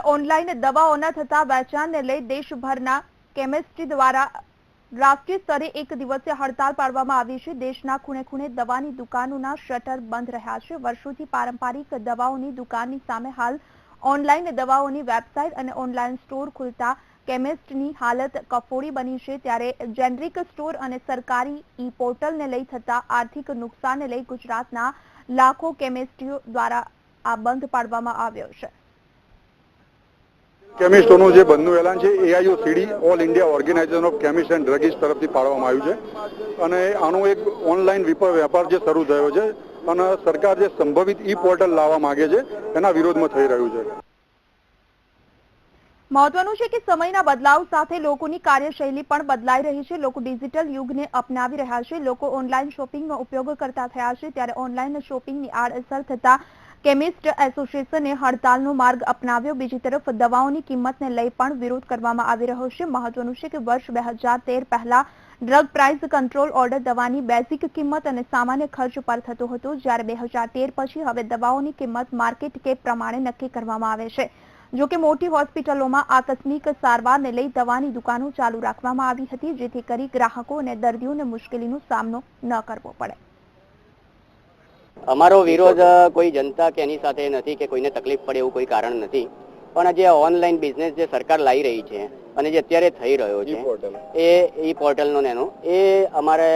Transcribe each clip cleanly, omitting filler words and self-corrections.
Online દવાઓના થતા વેચાણને લઈ દેશભરના કેમિસ્ટ દ્વારા રાષ્ટ્રીય સ્તરે એક દિવસીય હડતાલ પાડવામાં આવી છે। દેશના ખૂણે ખૂણે દવાની દુકાનોના શટર બંધ રહ્યા છે। વર્ષોથી પારંપરિક દવાઓની દુકાનની સામે હાલ ઓનલાઈન દવાઓની વેબસાઇટ અને ઓનલાઈન સ્ટોર ખુલતા કેમિસ્ટની હાલત કફોડી બની છે। ત્યારે જેનરિક સ્ટોર અને સરકારી ઈ પોર્ટલને લઈ થતા આર્થિક નુકસાનને લઈ ગુજરાતના લાખો કેમિસ્ટો દ્વારા આ બંધ પાડવામાં આવ્યો છે। કેમિસ્ટોનું જે બંધનું એલાન છે AIOCD all India organisation of chemist and druggist તરફથી પાડવામાં આવ્યું છે અને આનો એક ઓનલાઈન વેપાર જે શરૂ થયો છે અને સરકાર જે સંભવિત ઈ પોર્ટલ લાવવા માંગે છે એના વિરોધમાં થઈ રહ્યું છે। મહત્વનું છે કે સમયના બદલાવ સાથે લોકોની કાર્યશૈલી પણ બદલાઈ રહી છે। લોકો ડિજિટલ યુગને અપનાવી રહ્યા છે। લોકો ઓનલાઈન શોપિંગનો ઉપયોગ કરતા થયા છે। ત્યારે ઓનલાઈન શોપિંગની આડઅસર થતા કેમિસ્ટ એસોસિએશને હડતાલનો માર્ગ અપનાવ્યો। બીજી તરફ દવાઓની કિંમતને લઈ પણ વિરોધ કરવામાં આવી રહ્યો છે। મહત્વનું છે કે વર્ષ 2013 પહેલા ડ્રગ પ્રાઇસ કંટ્રોલ ઓર્ડર દવાની બેઝિક કિંમત અને સામાન્ય ખર્ચ પર થતો હતો, જ્યારે 2013 પછી હવે દવાઓની કિંમત માર્કેટ કેપ પ્રમાણે નક્કી કરવામાં આવે છે। જો કે મોટી હોસ્પિટલોમાં આકસ્મિક સારવારને લઈ દવાની દુકાનો ચાલુ રાખવામાં આવી હતી, જેથી કરી ગ્રાહકો અને દર્દીઓને મુશ્કેલીનો સામનો ન કરવો પડે। અમારો વિરોધ કોઈ જનતા કે એની સાથે નથી કે કોઈને તકલીફ પડે એવું કોઈ કારણ નથી, પણ જે ઓનલાઈન બિઝનેસ જે સરકાર લાવી રહી છે અને જે અત્યારે થઈ રહ્યો છે એ ઈ પોર્ટલનો એનો એ અમારે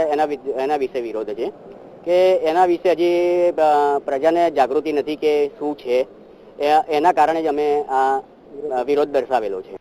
એના વિશે વિરોધ છે કે એના વિશે હજી પ્રજાને જાગૃતિ નથી કે શું છે, એના કારણે જ અમે આ વિરોધ દર્શાવેલો છે।